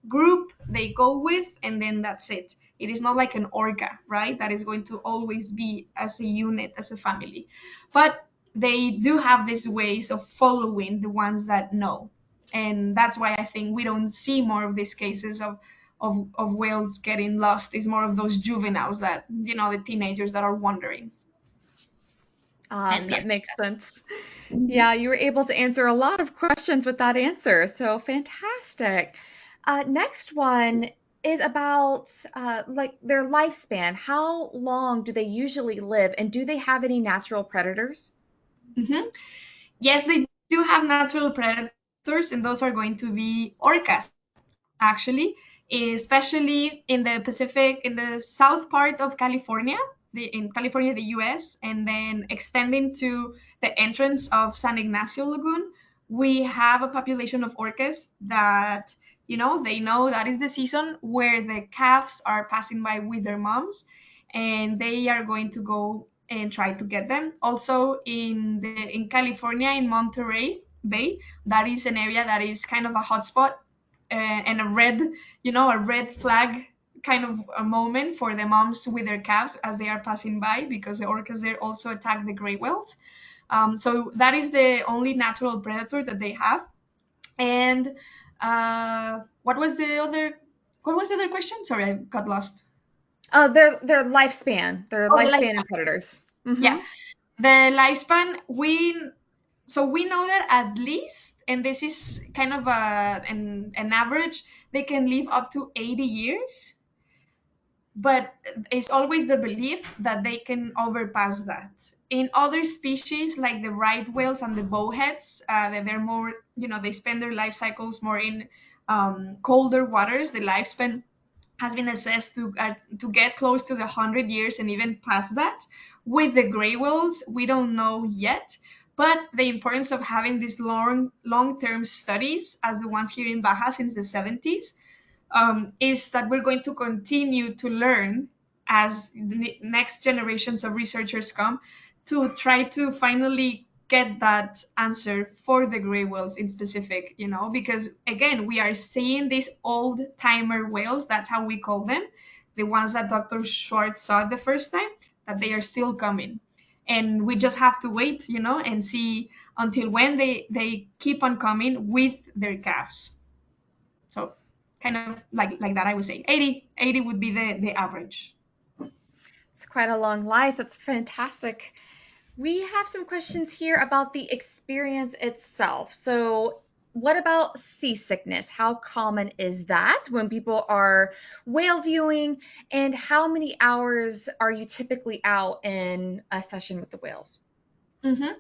Speaker 2: group they go with, and then that's it. It is not like an orca, right? That is going to always be as a unit, as a family. But they do have these ways of following the ones that know. And that's why I think we don't see more of these cases of whales getting lost. It's more of those juveniles that, the teenagers that are wandering. And
Speaker 1: That
Speaker 2: yeah.
Speaker 1: makes sense.
Speaker 2: Mhm.
Speaker 1: Yeah, you were able to answer a lot of questions with that answer. So fantastic. Next one is about like their lifespan. How long do they usually live, and do they have any natural predators?
Speaker 2: Mhm. Yes, they do have natural predators, and those are going to be orcas, actually, especially in the Pacific, in the south part of California, in California, the US, and then extending to the entrance of San Ignacio Lagoon. We have a population of orcas that, they know that is the season where the calves are passing by with their moms, and they are going to go and try to get them. Also in California, in Monterey, Bay. That is an area that is kind of a hotspot, and a red, a red flag kind of a moment for the moms with their calves as they are passing by, because the orcas there also attack the gray whales. So that is the only natural predator that they have. And what was the other question? Sorry, I got lost.
Speaker 1: Their lifespan,
Speaker 2: Oh, the
Speaker 1: and
Speaker 2: lifespan.
Speaker 1: predators.
Speaker 2: Yeah, the lifespan, we know that at least, and this is kind of an average, they can live up to 80 years, but it's always the belief that they can overpass that. In other species like the right whales and the bowheads, that they're more, they spend their life cycles more in colder waters. The lifespan has been assessed to get close to the 100 years and even past that. With the gray whales, we don't know yet, but the importance of having these long-term studies, as the ones here in Baja since the 70s, is that we're going to continue to learn as the next generations of researchers come, to try to finally get that answer for the gray whales in specific, because again, we are seeing these old timer whales, that's how we call them, the ones that Dr. Schwartz saw the first time, that they are still coming. And we just have to wait, and see until when they keep on coming with their calves. So kind of like that, I would say 80 would be the average.
Speaker 1: It's quite a long life. That's fantastic. We have some questions here about the experience itself. So, what about seasickness? How common is that when people are whale viewing? And how many hours are you typically out in a session with the whales?
Speaker 2: Mm-hmm.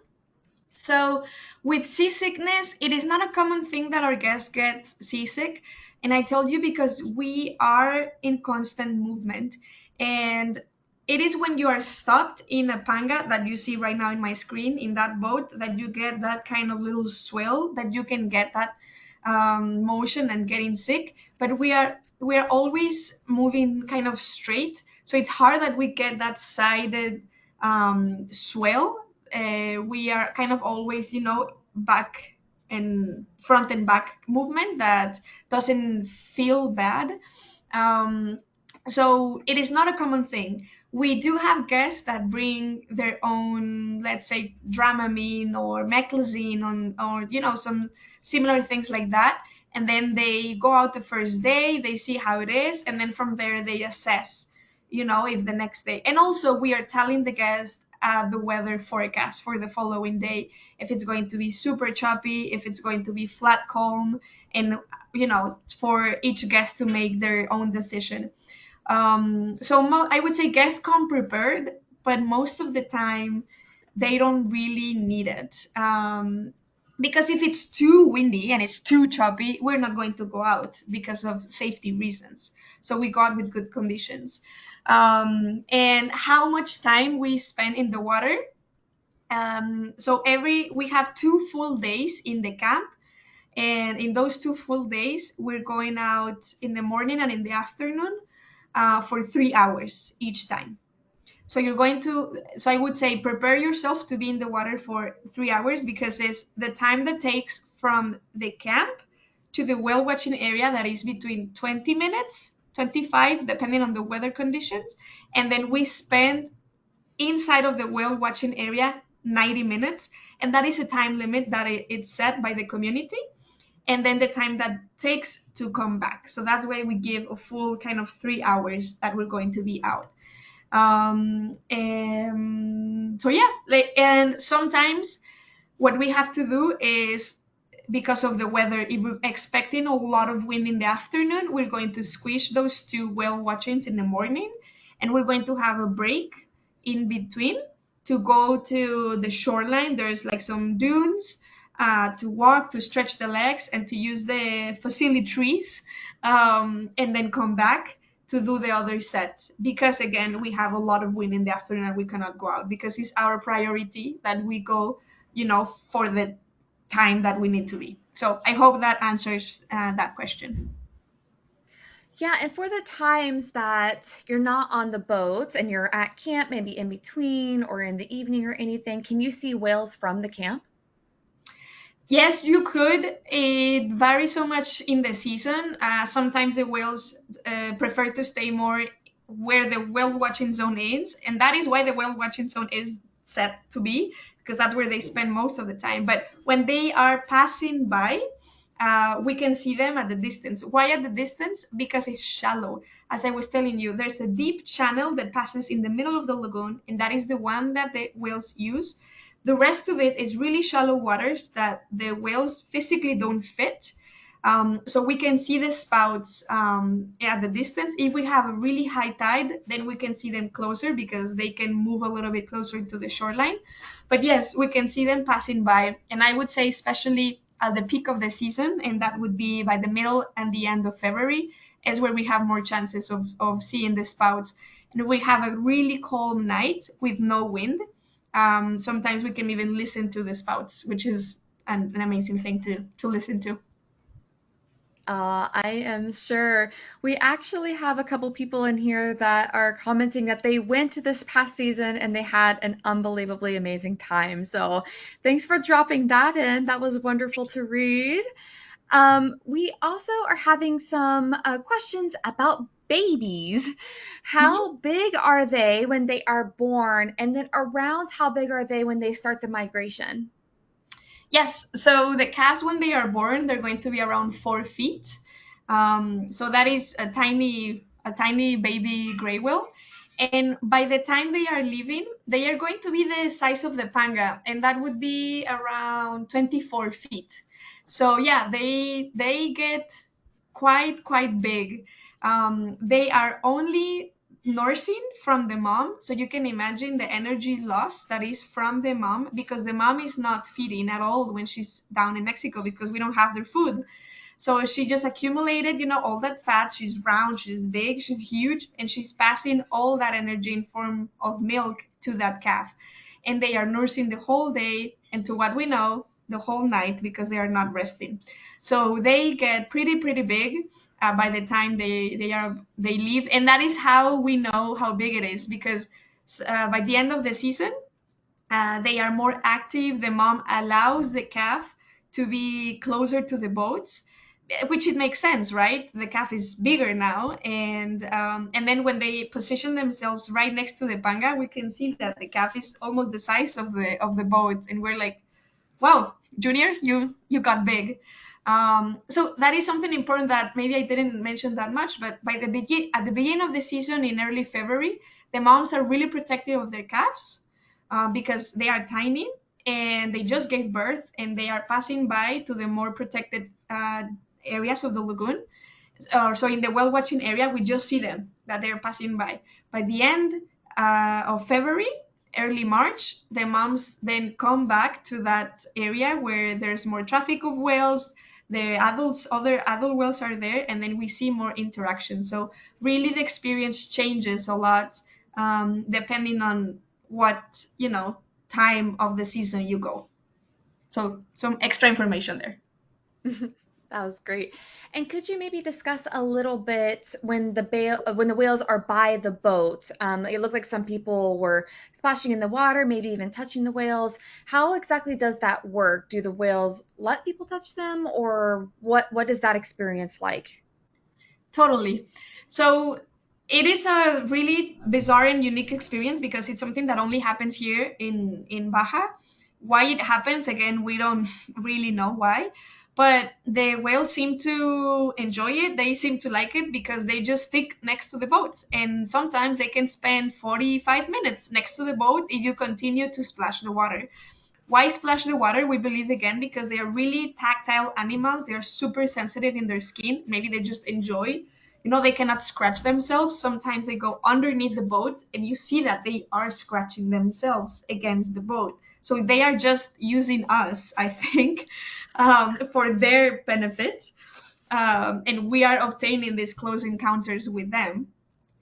Speaker 2: So with seasickness, it is not a common thing that our guests get seasick. And I tell you because we are in constant movement. And it is when you are stopped in a panga that you see right now in my screen, in that boat, that you get that kind of little swell, that you can get that motion and getting sick. But we are always moving kind of straight. So it's hard that we get that sided swell. We are kind of always, back and front and back movement that doesn't feel bad. Um, so it is not a common thing. We do have guests that bring their own, let's say, Dramamine or Meclizine, or some similar things like that. And then they go out the first day, they see how it is, and then from there they assess, if the next day. And also we are telling the guests the weather forecast for the following day, if it's going to be super choppy, if it's going to be flat calm, and for each guest to make their own decision. So I would say guests come prepared, but most of the time they don't really need it. Because if it's too windy and it's too choppy, we're not going to go out because of safety reasons. So we go out with good conditions. And how much time we spend in the water. So we have 2 full days in the camp, and in those 2 full days, we're going out in the morning and in the afternoon, for 3 hours each time. So I would say prepare yourself to be in the water for 3 hours, because it's the time that takes from the camp to the whale watching area, that is between 20 minutes, 25, depending on the weather conditions. And then we spend inside of the whale watching area 90 minutes. And that is a time limit that it's set by the community. And then the time that takes to come back. So that's why we give a full kind of 3 hours that we're going to be out. And so yeah, and sometimes what we have to do is, because of the weather, if we're expecting a lot of wind in the afternoon, we're going to squish those 2 whale watchings in the morning, and we're going to have a break in between to go to the shoreline. There's like some dunes, to walk, to stretch the legs, and to use the facilities, and then come back to do the other set, because again, we have a lot of wind in the afternoon and we cannot go out, because it's our priority that we go, for the time that we need to be. So I hope that answers that question.
Speaker 1: Yeah, and for the times that you're not on the boats and you're at camp, maybe in between or in the evening or anything, can you see whales from the camp?
Speaker 2: Yes, you could. It varies so much in the season. Sometimes the whales prefer to stay more where the whale watching zone is, and that is why the whale watching zone is set to be, because that's where they spend most of the time. But when they are passing by, we can see them at the distance. Why at the distance? Because it's shallow. As I was telling you, there's a deep channel that passes in the middle of the lagoon, and that is the one that the whales use. The rest of it is really shallow waters that the whales physically don't fit. So we can see the spouts at the distance. If we have a really high tide, then we can see them closer because they can move a little bit closer to the shoreline. But yes, we can see them passing by. And I would say, especially at the peak of the season, and that would be by the middle and the end of February, is where we have more chances of seeing the spouts. And we have a really calm night with no wind. Sometimes we can even listen to the spouts, which is an amazing thing to listen to.
Speaker 1: I am sure. We actually have a couple people in here that are commenting that they went this past season and they had an unbelievably amazing time. So thanks for dropping that in. That was wonderful to read. We also are having some questions about babies.
Speaker 2: Mhm.
Speaker 1: How big are they when they are born? And then around how big are they when they start the migration?
Speaker 2: Yes, so the calves, when they are born, they're going to be around 4 feet. So that is a tiny baby gray whale. And by the time they are leaving, they are going to be the size of the panga, and that would be around 24 feet. So yeah, they get quite big. They are only nursing from the mom, so you can imagine the energy loss that is from the mom, because the mom is not feeding at all when she's down in Mexico because we don't have their food. So she just accumulated, all that fat. She's round, she's big, she's huge, and she's passing all that energy in form of milk to that calf. And they are nursing the whole day, and to what we know, the whole night, because they are not resting. So they get pretty big by the time they leave, and that is how we know how big it is, because by the end of the season, they are more active. The mom allows the calf to be closer to the boats, which it makes sense, right? The calf is bigger now, and then when they position themselves right next to the panga, we can see that the calf is almost the size of the boat, and we're like, wow, Junior, you got big. So that is something important that maybe I didn't mention that much, but at the beginning of the season in early February, the moms are really protective of their calves because they are tiny and they just gave birth, and they are passing by to the more protected areas of the lagoon. So in the whale watching area, we just see them that they're passing by. By the end of February, early March, the moms then come back to that area where there's more traffic of whales. The other adult whales are there, and then we see more interaction. So really, the experience changes a lot depending on what time of the season you go. So some extra information there.
Speaker 1: That was great. And could you maybe discuss a little bit when the whales are by the boat? It looked like some people were splashing in the water, maybe even touching the whales. How exactly does that work? Do the whales let people touch them, or what is that experience like?
Speaker 2: Totally. So it is a really bizarre and unique experience because it's something that only happens here in Baja. Why it happens, again, we don't really know why. But the whales seem to enjoy it. They seem to like it because they just stick next to the boat. And sometimes they can spend 45 minutes next to the boat if you continue to splash the water. Why splash the water? We believe, again, because they are really tactile animals. They are super sensitive in their skin. Maybe they just enjoy. They cannot scratch themselves. Sometimes they go underneath the boat, and you see that they are scratching themselves against the boat. So they are just using us, I think, for their benefit. And we are obtaining these close encounters with them.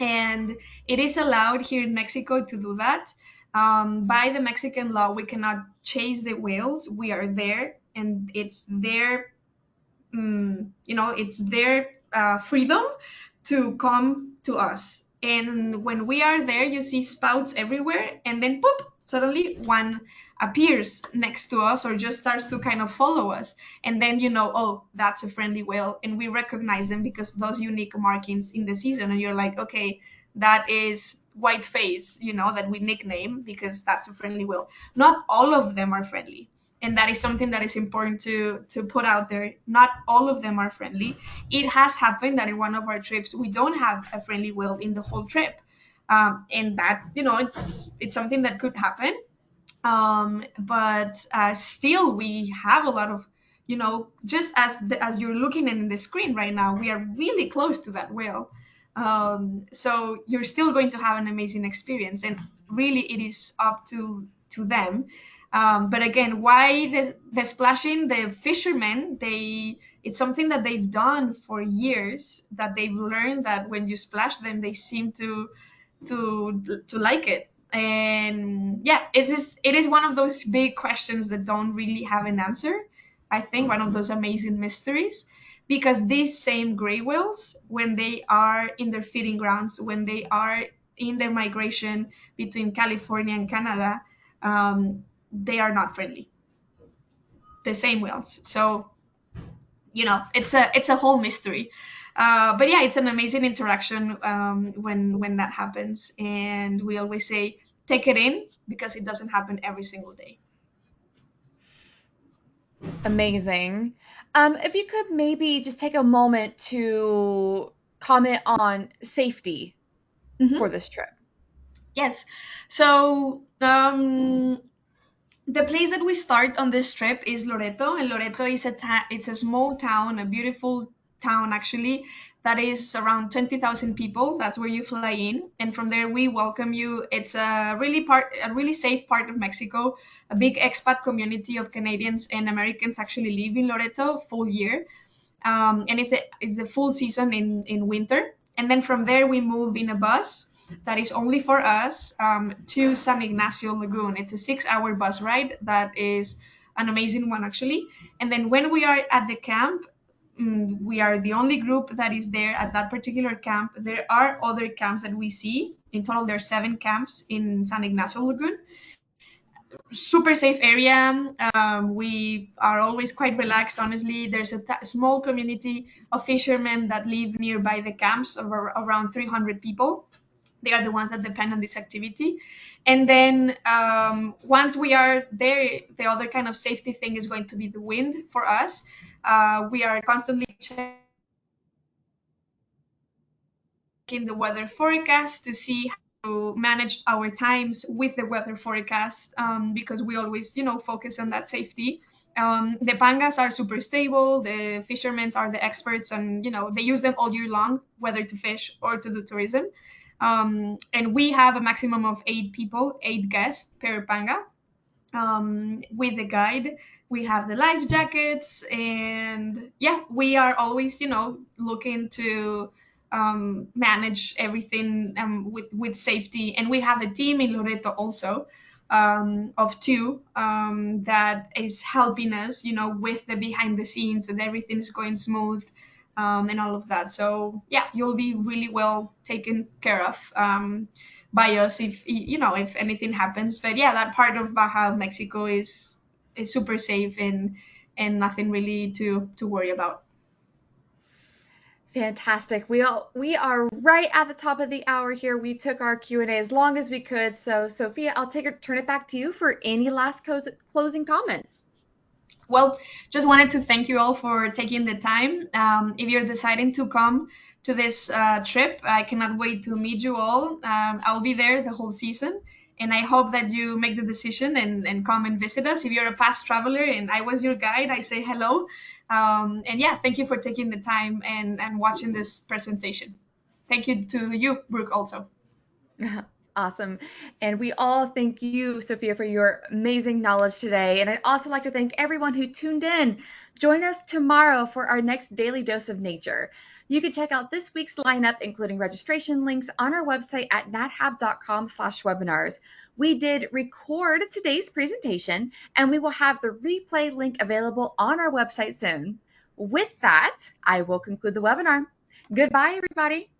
Speaker 2: And it is allowed here in Mexico to do that. By the Mexican law, we cannot chase the whales. We are there, and it's their freedom to come to us. And when we are there, you see spouts everywhere, and then poop, suddenly one appears next to us or just starts to kind of follow us, and then oh, that's a friendly whale, and we recognize them because those unique markings in the season, and you're like, okay, that is white face, that we nickname because that's a friendly whale. Not all of them are friendly, and that is something that is important to put out there. Not all of them are friendly. It has happened that in one of our trips we don't have a friendly whale in the whole trip, and that it's something that could happen. But still we have a lot of, just as you're looking in the screen right now, we are really close to that whale. So you're still going to have an amazing experience, and really it is up to them. But again, why the splashing? The fishermen, it's something that they've done for years, that they've learned that when you splash them, they seem to like it. And yeah, it is one of those big questions that don't really have an answer. I think one of those amazing mysteries, because these same gray whales, when they are in their feeding grounds, when they are in their migration between California and Canada, they are not friendly, the same whales. So it's a whole mystery. But yeah, it's an amazing interaction when that happens, and we always say take it in because it doesn't happen every single day.
Speaker 1: Amazing. If you could maybe just take a moment to comment on safety for
Speaker 2: Hmm.
Speaker 1: this trip.
Speaker 2: Yes. So the place that we start on this trip is Loreto, and Loreto is it's a small town, a beautiful town actually, that is around 20,000 people. That's where you fly in, and from there we welcome you. It's a really safe part of Mexico. A big expat community of Canadians and Americans actually live in Loreto full year, and it's a full season in winter. And then from there we move in a bus that is only for us, to San Ignacio Lagoon. It's a 6-hour bus ride that is an amazing one actually. And then when we are at the camp, we are the only group that is there at that particular camp. There are other camps that we see. In total, there are 7 camps in San Ignacio Lagoon. Super safe area. We are always quite relaxed, honestly. There's a small community of fishermen that live nearby the camps, of around 300 people. They are the ones that depend on this activity. And then once we are there, the other kind of safety thing is going to be the wind for us. We are constantly checking the weather forecast to see how to manage our times with the weather forecast, because we always, focus on that safety. The pangas are super stable. The fishermen are the experts, and they use them all year long, whether to fish or to do tourism. And we have a maximum of 8 people, 8 guests per panga, with the guide. We have the life jackets, and yeah, we are always, looking to manage everything, with safety. And we have a team in Loreto also, of 2, that is helping us, with the behind the scenes, and everything is going smooth, and all of that. So yeah, you'll be really well taken care of, by us if anything happens. But yeah, that part of Baja Mexico is super safe, and nothing really to worry about.
Speaker 1: Fantastic. We are right at the top of the hour here. We took our Q&A as long as we could. So Sophia, I'll turn it back to you for any last closing comments.
Speaker 2: Well, just wanted to thank you all for taking the time. If you're deciding to come to this trip, I cannot wait to meet you all. I'll be there the whole season, and I hope that you make the decision and come and visit us. If you're a past traveler and I was your guide, I say hello. And yeah, thank you for taking the time and watching this presentation. Thank you to you, Brooke, also.
Speaker 1: Awesome. And we all thank you, Sophia, for your amazing knowledge today. And I'd also like to thank everyone who tuned in. Join us tomorrow for our next daily dose of nature. You can check out this week's lineup, including registration links, on our website at nathab.com/webinars. We did record today's presentation, and we will have the replay link available on our website soon. With that, I will conclude the webinar. Goodbye, everybody.